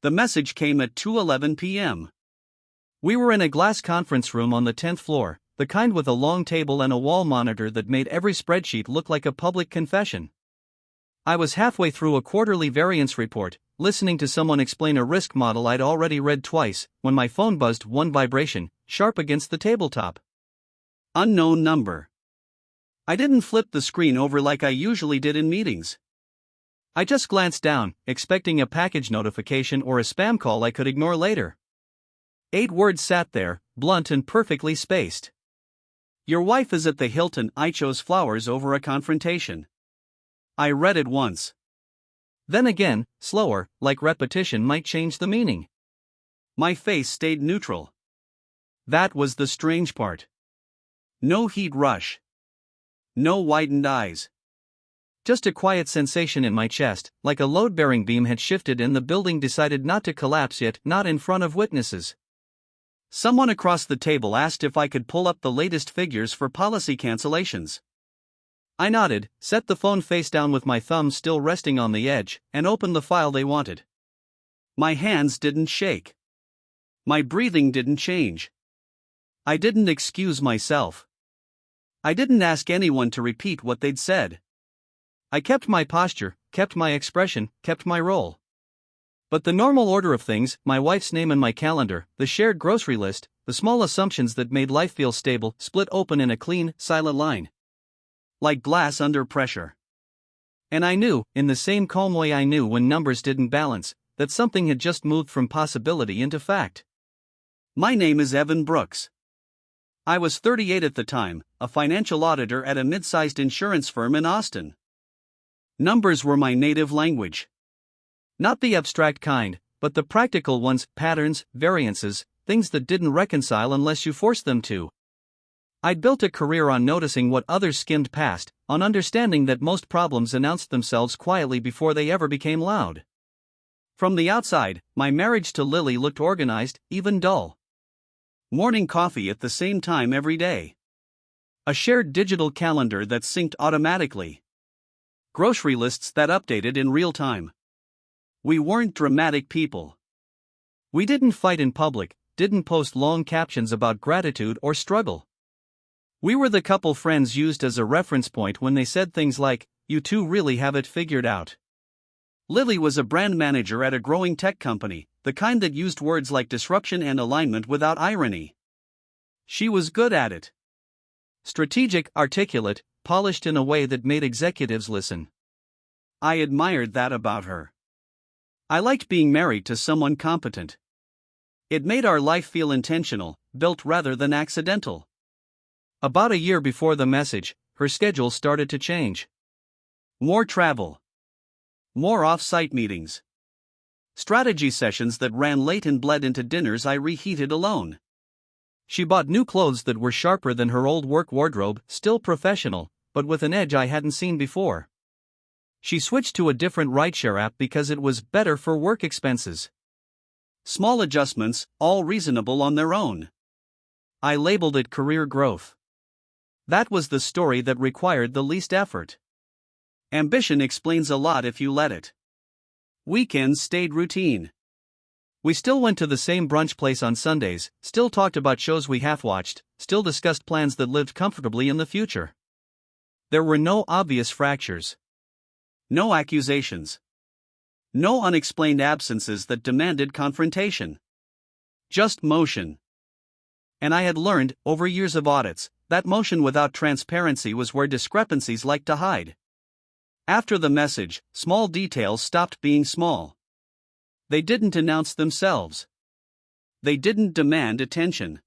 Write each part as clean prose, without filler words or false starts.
The message came at 2:11 p.m. We were in a glass conference room on the 10th floor, the kind with a long table and a wall monitor that made every spreadsheet look like a public confession. I was halfway through a quarterly variance report, listening to someone explain a risk model I'd already read twice, when my phone buzzed one vibration, sharp against the tabletop. Unknown number. I didn't flip the screen over like I usually did in meetings. I just glanced down, expecting a package notification or a spam call I could ignore later. 8 words sat there, blunt and perfectly spaced. Your wife is at the Hilton. I chose flowers over a confrontation. I read it once. Then again, slower, like repetition might change the meaning. My face stayed neutral. That was the strange part. No heat rush. No widened eyes. Just a quiet sensation in my chest, like a load-bearing beam had shifted and the building decided not to collapse yet, not in front of witnesses. Someone across the table asked if I could pull up the latest figures for policy cancellations. I nodded, set the phone face down with my thumb still resting on the edge, and opened the file they wanted. My hands didn't shake. My breathing didn't change. I didn't excuse myself. I didn't ask anyone to repeat what they'd said. I kept my posture, kept my expression, kept my role. But the normal order of things, my wife's name in my calendar, the shared grocery list, the small assumptions that made life feel stable, split open in a clean, silent line. Like glass under pressure. And I knew, in the same calm way I knew when numbers didn't balance, that something had just moved from possibility into fact. My name is Evan Brooks. I was 38 at the time, a financial auditor at a mid-sized insurance firm in Austin. Numbers were my native language. Not the abstract kind, but the practical ones, patterns, variances, things that didn't reconcile unless you forced them to. I'd built a career on noticing what others skimmed past, on understanding that most problems announced themselves quietly before they ever became loud. From the outside, my marriage to Lily looked organized, even dull. Morning coffee at the same time every day. A shared digital calendar that synced automatically. Grocery lists that updated in real time. We weren't dramatic people. We didn't fight in public, didn't post long captions about gratitude or struggle. We were the couple friends used as a reference point when they said things like, "You two really have it figured out." Lily was a brand manager at a growing tech company, the kind that used words like disruption and alignment without irony. She was good at it. Strategic, articulate, polished in a way that made executives listen. I admired that about her. I liked being married to someone competent. It made our life feel intentional, built rather than accidental. About a year before the message, her schedule started to change. More travel. More off-site meetings. Strategy sessions that ran late and bled into dinners I reheated alone. She bought new clothes that were sharper than her old work wardrobe, still professional, but with an edge I hadn't seen before. She switched to a different rideshare app because it was better for work expenses. Small adjustments, all reasonable on their own. I labeled it career growth. That was the story that required the least effort. Ambition explains a lot if you let it. Weekends stayed routine. We still went to the same brunch place on Sundays, still talked about shows we half-watched, still discussed plans that lived comfortably in the future. There were no obvious fractures. No accusations. No unexplained absences that demanded confrontation. Just motion. And I had learned, over years of audits, that motion without transparency was where discrepancies liked to hide. After the message, small details stopped being small. They didn't announce themselves. They didn't demand attention.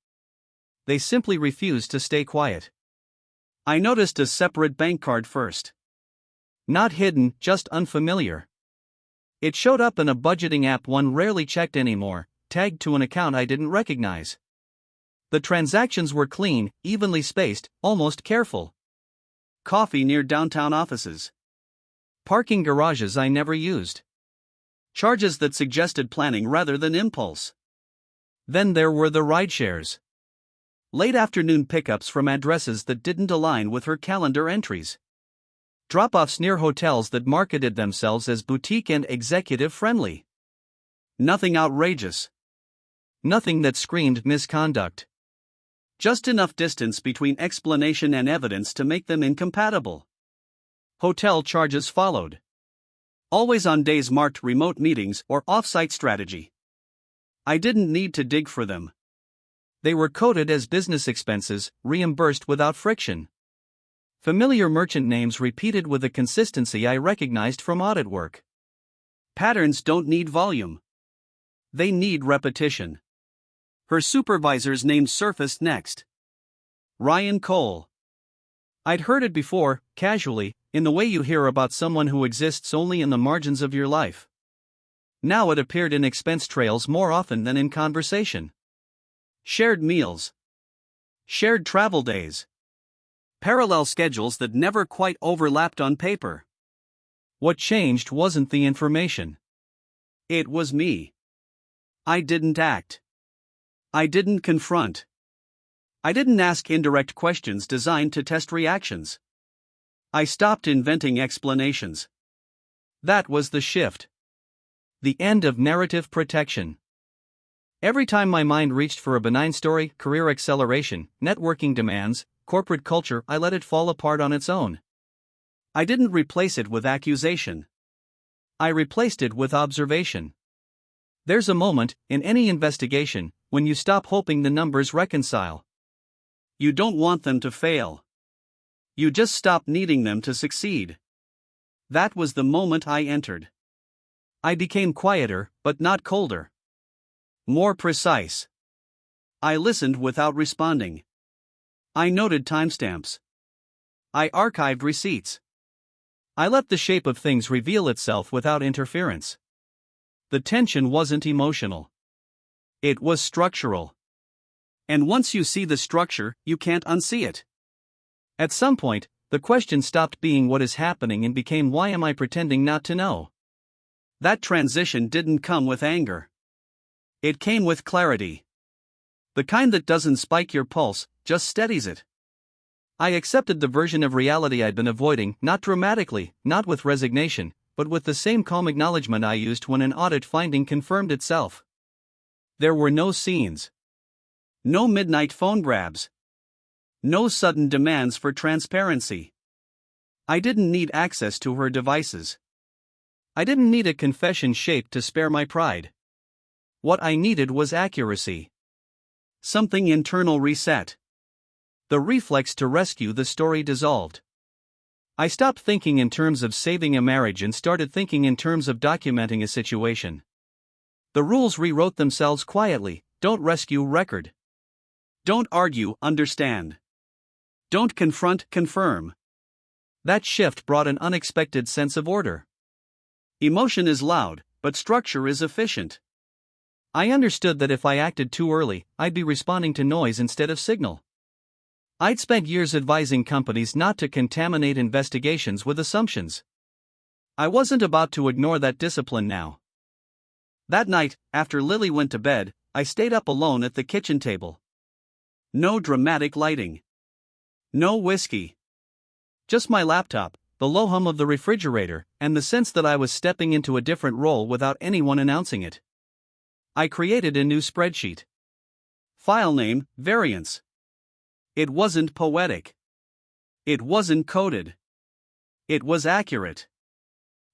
They simply refused to stay quiet. I noticed a separate bank card first. Not hidden, just unfamiliar. It showed up in a budgeting app one rarely checked anymore, tagged to an account I didn't recognize. The transactions were clean, evenly spaced, almost careful. Coffee near downtown offices. Parking garages I never used. Charges that suggested planning rather than impulse. Then there were the rideshares. Late afternoon pickups from addresses that didn't align with her calendar entries. Drop-offs near hotels that marketed themselves as boutique and executive friendly. Nothing outrageous. Nothing that screamed misconduct. Just enough distance between explanation and evidence to make them incompatible. Hotel charges followed. Always on days marked remote meetings or off-site strategy. I didn't need to dig for them. They were coded as business expenses, reimbursed without friction. Familiar merchant names repeated with a consistency I recognized from audit work. Patterns don't need volume. They need repetition. Her supervisor's name surfaced next. Ryan Cole. I'd heard it before, casually, in the way you hear about someone who exists only in the margins of your life. Now it appeared in expense trails more often than in conversation. Shared meals. Shared travel days. Parallel schedules that never quite overlapped on paper. What changed wasn't the information. It was me. I didn't act. I didn't confront. I didn't ask indirect questions designed to test reactions. I stopped inventing explanations. That was the shift. The end of narrative protection. Every time my mind reached for a benign story, career acceleration, networking demands, corporate culture, I let it fall apart on its own. I didn't replace it with accusation. I replaced it with observation. There's a moment, in any investigation, when you stop hoping the numbers reconcile. You don't want them to fail. You just stop needing them to succeed. That was the moment I entered. I became quieter, but not colder. More precise. I listened without responding. I noted timestamps. I archived receipts. I let the shape of things reveal itself without interference. The tension wasn't emotional. It was structural. And once you see the structure, you can't unsee it. At some point, the question stopped being what is happening and became why am I pretending not to know? That transition didn't come with anger. It came with clarity. The kind that doesn't spike your pulse, just steadies it. I accepted the version of reality I'd been avoiding, not dramatically, not with resignation, but with the same calm acknowledgement I used when an audit finding confirmed itself. There were no scenes. No midnight phone grabs. No sudden demands for transparency. I didn't need access to her devices. I didn't need a confession shaped to spare my pride. What I needed was accuracy. Something internal reset. The reflex to rescue the story dissolved. I stopped thinking in terms of saving a marriage and started thinking in terms of documenting a situation. The rules rewrote themselves quietly. Don't rescue, record. Don't argue, understand. Don't confront, confirm. That shift brought an unexpected sense of order. Emotion is loud, but structure is efficient. I understood that if I acted too early, I'd be responding to noise instead of signal. I'd spent years advising companies not to contaminate investigations with assumptions. I wasn't about to ignore that discipline now. That night, after Lily went to bed, I stayed up alone at the kitchen table. No dramatic lighting. No whiskey. Just my laptop, the low hum of the refrigerator, and the sense that I was stepping into a different role without anyone announcing it. I created a new spreadsheet. File name, variance. It wasn't poetic. It wasn't coded. It was accurate.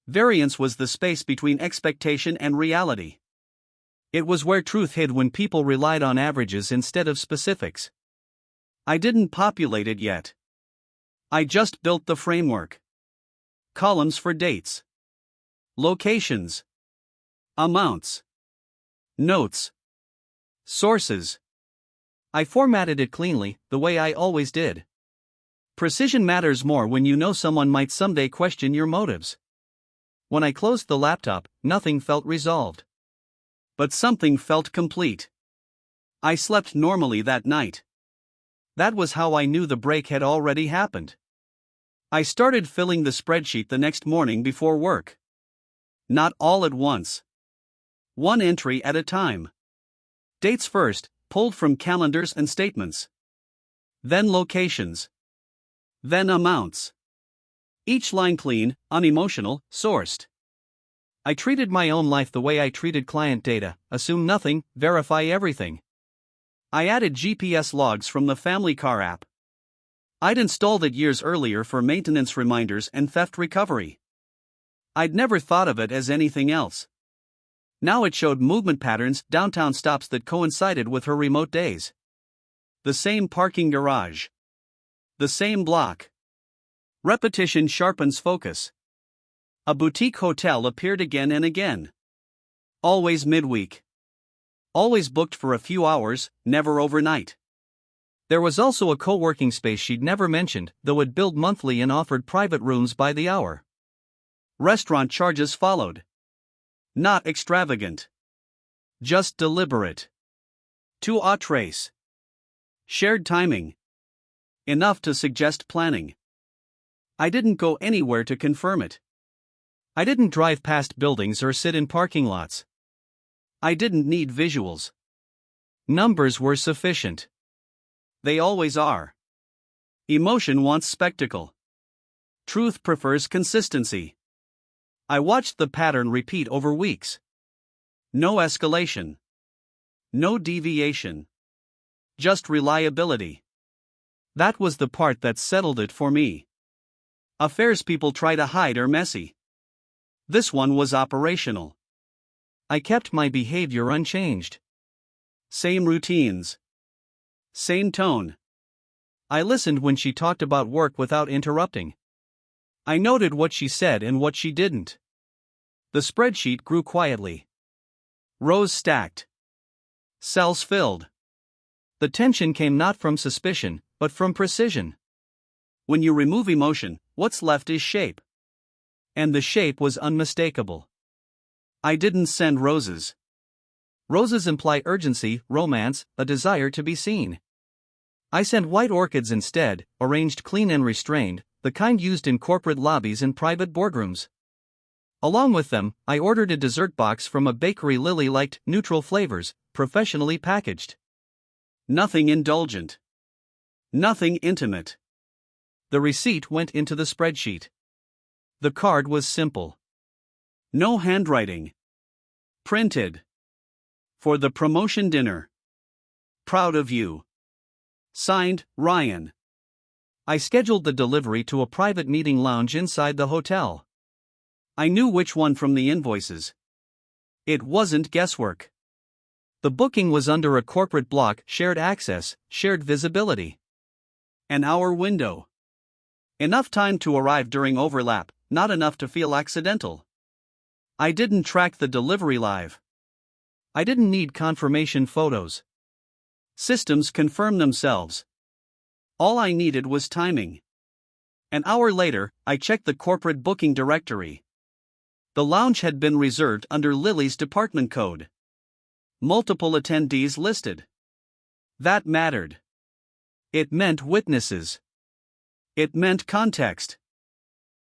Variance was the space between expectation and reality. It was where truth hid when people relied on averages instead of specifics. I didn't populate it yet. I just built the framework. Columns for dates. Locations. Amounts. Notes. Sources. I formatted it cleanly, the way I always did. Precision matters more when you know someone might someday question your motives. When I closed the laptop, nothing felt resolved. But something felt complete. I slept normally that night. That was how I knew the break had already happened. I started filling the spreadsheet the next morning before work. Not all at once. One entry at a time. Dates first, pulled from calendars and statements. Then locations. Then amounts. Each line clean, unemotional, sourced. I treated my own life the way I treated client data: assume nothing, verify everything. I added GPS logs from the family car app. I'd installed it years earlier for maintenance reminders and theft recovery. I'd never thought of it as anything else. Now it showed movement patterns, downtown stops that coincided with her remote days. The same parking garage. The same block. Repetition sharpens focus. A boutique hotel appeared again and again. Always midweek. Always booked for a few hours, never overnight. There was also a co-working space she'd never mentioned, though it billed monthly and offered private rooms by the hour. Restaurant charges followed. Not extravagant. Just deliberate. Two à trace. Shared timing. Enough to suggest planning. I didn't go anywhere to confirm it. I didn't drive past buildings or sit in parking lots. I didn't need visuals. Numbers were sufficient. They always are. Emotion wants spectacle. Truth prefers consistency. I watched the pattern repeat over weeks. No escalation. No deviation. Just reliability. That was the part that settled it for me. Affairs people try to hide are messy. This one was operational. I kept my behavior unchanged. Same routines. Same tone. I listened when she talked about work without interrupting. I noted what she said and what she didn't. The spreadsheet grew quietly. Rows stacked. Cells filled. The tension came not from suspicion, but from precision. When you remove emotion, what's left is shape. And the shape was unmistakable. I didn't send roses. Roses imply urgency, romance, a desire to be seen. I sent white orchids instead, arranged clean and restrained, the kind used in corporate lobbies and private boardrooms. Along with them, I ordered a dessert box from a bakery Lily liked, neutral flavors, professionally packaged. Nothing indulgent. Nothing intimate. The receipt went into the spreadsheet. The card was simple. No handwriting. Printed. For the promotion dinner. Proud of you. Signed, Ryan. I scheduled the delivery to a private meeting lounge inside the hotel. I knew which one from the invoices. It wasn't guesswork. The booking was under a corporate block: shared access, shared visibility. An hour window. Enough time to arrive during overlap, not enough to feel accidental. I didn't track the delivery live. I didn't need confirmation photos. Systems confirm themselves. All I needed was timing. An hour later, I checked the corporate booking directory. The lounge had been reserved under Lily's department code. Multiple attendees listed. That mattered. It meant witnesses. It meant context.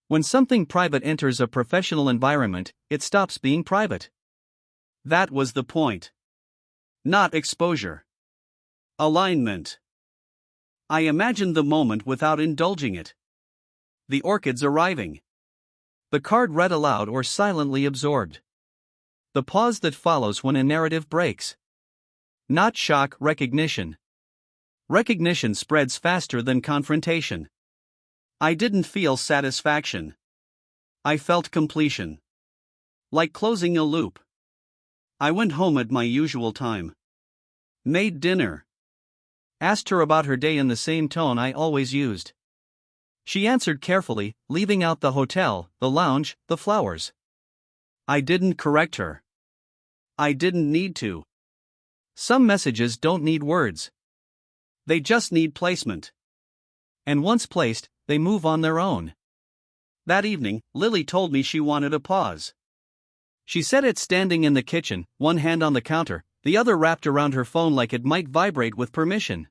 When something private enters a professional environment, it stops being private. That was the point. Not exposure. Alignment. I imagined the moment without indulging it. The orchids arriving. The card read aloud or silently absorbed. The pause that follows when a narrative breaks. Not shock, recognition. Recognition spreads faster than confrontation. I didn't feel satisfaction. I felt completion. Like closing a loop. I went home at my usual time. Made dinner. Asked her about her day in the same tone I always used. She answered carefully, leaving out the hotel, the lounge, the flowers. I didn't correct her. I didn't need to. Some messages don't need words. They just need placement. And once placed, they move on their own. That evening, Lily told me she wanted a pause. She said it standing in the kitchen, one hand on the counter, the other wrapped around her phone like it might vibrate with permission.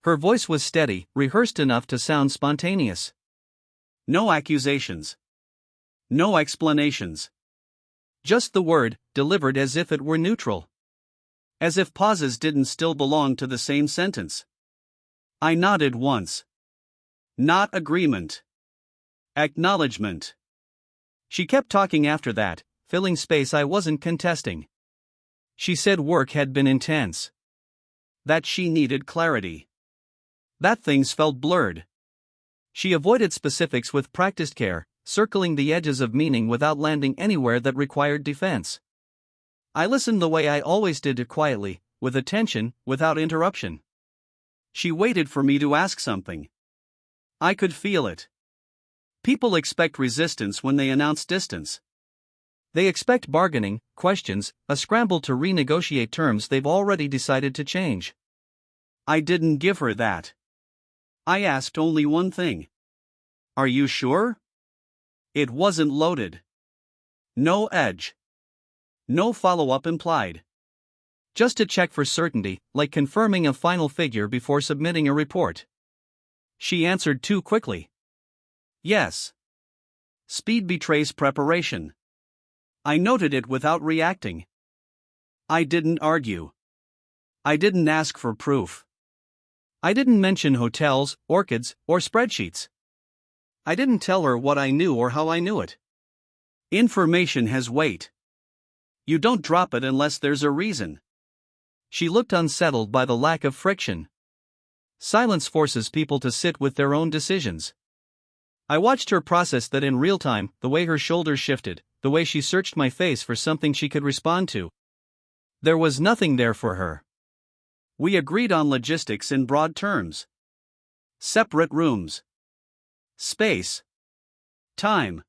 Her voice was steady, rehearsed enough to sound spontaneous. No accusations. No explanations. Just the word, delivered as if it were neutral. As if pauses didn't still belong to the same sentence. I nodded once. Not agreement. Acknowledgement. She kept talking after that, filling space I wasn't contesting. She said work had been intense. That she needed clarity. That things felt blurred. She avoided specifics with practiced care, circling the edges of meaning without landing anywhere that required defense. I listened the way I always did, quietly, with attention, without interruption. She waited for me to ask something. I could feel it. People expect resistance when they announce distance. They expect bargaining, questions, a scramble to renegotiate terms they've already decided to change. I didn't give her that. I asked only one thing. Are you sure? It wasn't loaded. No edge. No follow-up implied. Just to check for certainty, like confirming a final figure before submitting a report. She answered too quickly. Yes. Speed betrays preparation. I noted it without reacting. I didn't argue. I didn't ask for proof. I didn't mention hotels, orchids, or spreadsheets. I didn't tell her what I knew or how I knew it. Information has weight. You don't drop it unless there's a reason. She looked unsettled by the lack of friction. Silence forces people to sit with their own decisions. I watched her process that in real time, the way her shoulders shifted, the way she searched my face for something she could respond to. There was nothing there for her. We agreed on logistics in broad terms. Separate rooms. Space. Time.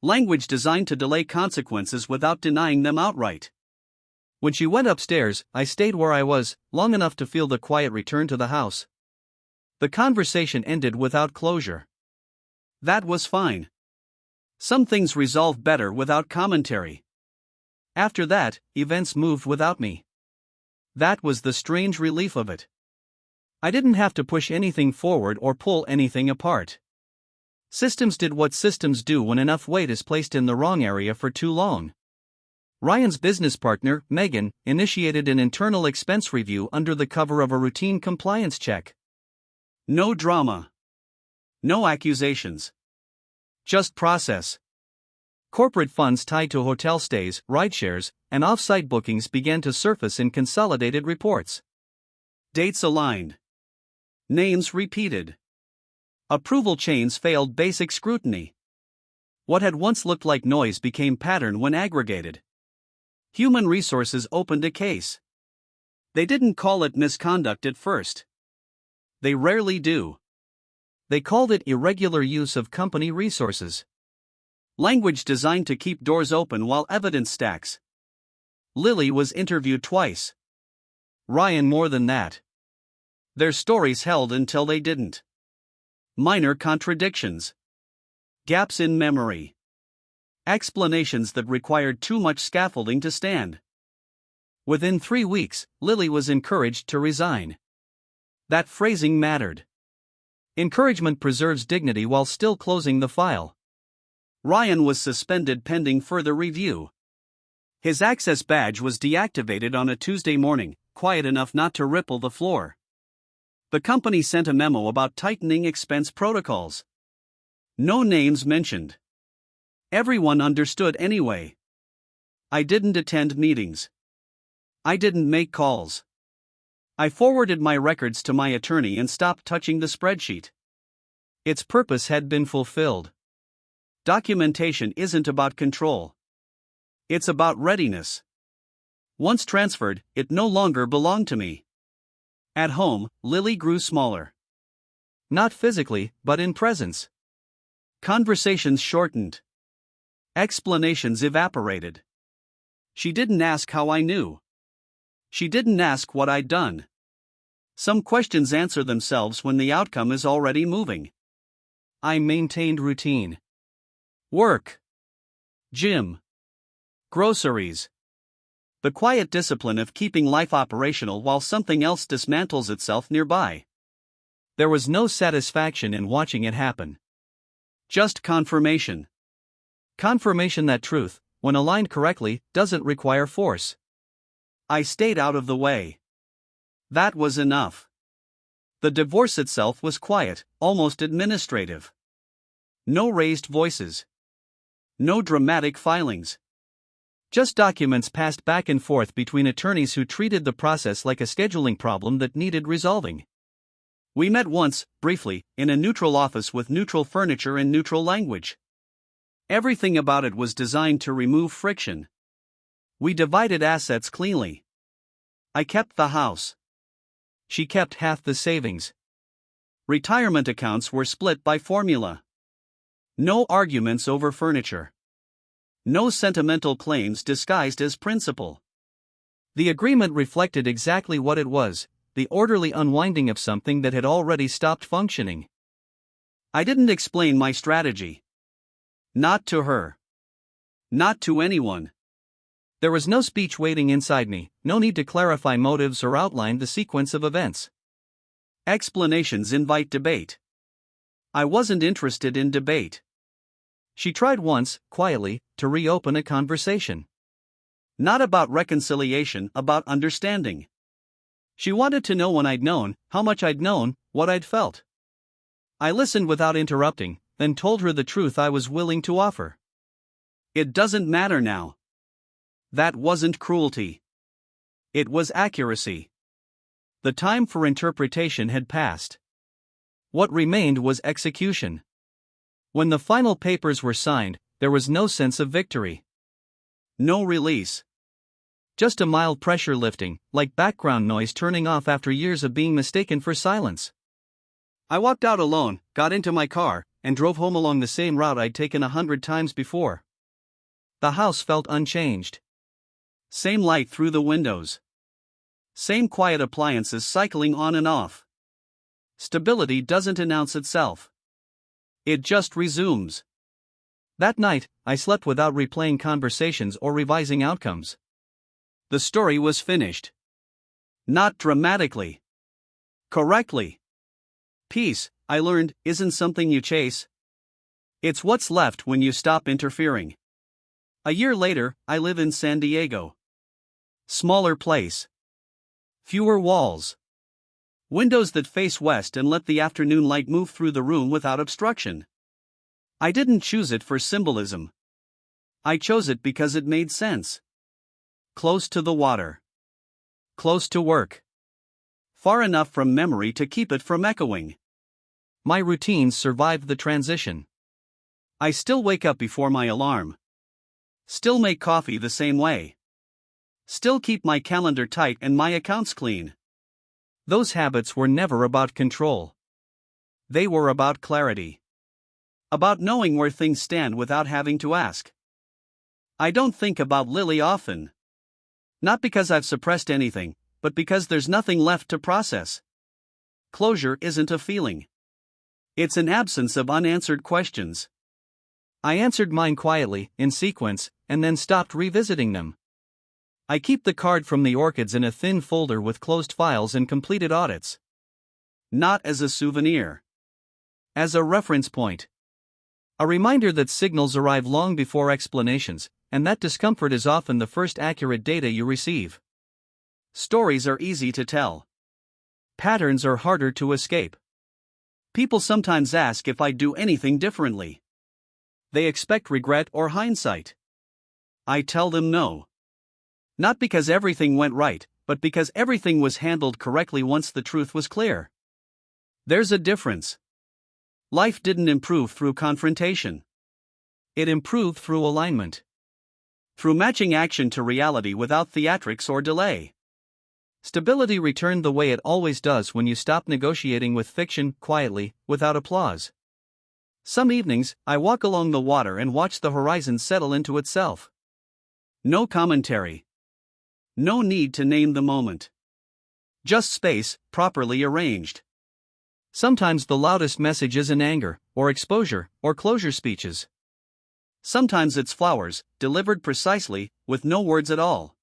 Language designed to delay consequences without denying them outright. When she went upstairs, I stayed where I was, long enough to feel the quiet return to the house. The conversation ended without closure. That was fine. Some things resolve better without commentary. After that, events moved without me. That was the strange relief of it. I didn't have to push anything forward or pull anything apart. Systems did what systems do when enough weight is placed in the wrong area for too long. Ryan's business partner, Megan, initiated an internal expense review under the cover of a routine compliance check. No drama. No accusations. Just process. Corporate funds tied to hotel stays, rideshares, and off-site bookings began to surface in consolidated reports. Dates aligned. Names repeated. Approval chains failed basic scrutiny. What had once looked like noise became pattern when aggregated. Human resources opened a case. They didn't call it misconduct at first. They rarely do. They called it irregular use of company resources. Language designed to keep doors open while evidence stacks. Lily was interviewed twice. Ryan more than that. Their stories held until they didn't. Minor contradictions. Gaps in memory. Explanations that required too much scaffolding to stand. Within 3 weeks, Lily was encouraged to resign. That phrasing mattered. Encouragement preserves dignity while still closing the file. Ryan was suspended pending further review. His access badge was deactivated on a Tuesday morning, quiet enough not to ripple the floor. The company sent a memo about tightening expense protocols. No names mentioned. Everyone understood anyway. I didn't attend meetings. I didn't make calls. I forwarded my records to my attorney and stopped touching the spreadsheet. Its purpose had been fulfilled. Documentation isn't about control. It's about readiness. Once transferred, it no longer belonged to me. At home, Lily grew smaller. Not physically, but in presence. Conversations shortened. Explanations evaporated. She didn't ask how I knew. She didn't ask what I'd done. Some questions answer themselves when the outcome is already moving. I maintained routine. Work. Gym. Groceries. The quiet discipline of keeping life operational while something else dismantles itself nearby. There was no satisfaction in watching it happen. Just confirmation. Confirmation that truth, when aligned correctly, doesn't require force. I stayed out of the way. That was enough. The divorce itself was quiet, almost administrative. No raised voices. No dramatic filings. Just documents passed back and forth between attorneys who treated the process like a scheduling problem that needed resolving. We met once, briefly, in a neutral office with neutral furniture and neutral language. Everything about it was designed to remove friction. We divided assets cleanly. I kept the house. She kept half the savings. Retirement accounts were split by formula. No arguments over furniture. No sentimental claims disguised as principle. The agreement reflected exactly what it was, the orderly unwinding of something that had already stopped functioning. I didn't explain my strategy. Not to her. Not to anyone. There was no speech waiting inside me, no need to clarify motives or outline the sequence of events. Explanations invite debate. I wasn't interested in debate. She tried once, quietly, to reopen a conversation. Not about reconciliation, about understanding. She wanted to know when I'd known, how much I'd known, what I'd felt. I listened without interrupting, then told her the truth I was willing to offer. It doesn't matter now. That wasn't cruelty. It was accuracy. The time for interpretation had passed. What remained was execution. When the final papers were signed, there was no sense of victory. No release. Just a mild pressure lifting, like background noise turning off after years of being mistaken for silence. I walked out alone, got into my car, and drove home along the same route I'd taken 100 times before. The house felt unchanged. Same light through the windows. Same quiet appliances cycling on and off. Stability doesn't announce itself. It just resumes. That night, I slept without replaying conversations or revising outcomes. The story was finished. Not dramatically. Correctly. Peace, I learned, isn't something you chase. It's what's left when you stop interfering. A year later, I live in San Diego. Smaller place. Fewer walls. Windows that face west and let the afternoon light move through the room without obstruction. I didn't choose it for symbolism. I chose it because it made sense. Close to the water. Close to work. Far enough from memory to keep it from echoing. My routines survived the transition. I still wake up before my alarm. Still make coffee the same way. Still keep my calendar tight and my accounts clean. Those habits were never about control. They were about clarity. About knowing where things stand without having to ask. I don't think about Lily often. Not because I've suppressed anything, but because there's nothing left to process. Closure isn't a feeling. It's an absence of unanswered questions. I answered mine quietly, in sequence, and then stopped revisiting them. I keep the card from the orchids in a thin folder with closed files and completed audits. Not as a souvenir. As a reference point. A reminder that signals arrive long before explanations, and that discomfort is often the first accurate data you receive. Stories are easy to tell. Patterns are harder to escape. People sometimes ask if I'd do anything differently. They expect regret or hindsight. I tell them no. Not because everything went right, but because everything was handled correctly once the truth was clear. There's a difference. Life didn't improve through confrontation. It improved through alignment. Through matching action to reality without theatrics or delay. Stability returned the way it always does when you stop negotiating with fiction, quietly, without applause. Some evenings, I walk along the water and watch the horizon settle into itself. No commentary. No need to name the moment. Just space, properly arranged. Sometimes the loudest message isn't anger, or exposure, or closure speeches. Sometimes it's flowers, delivered precisely, with no words at all.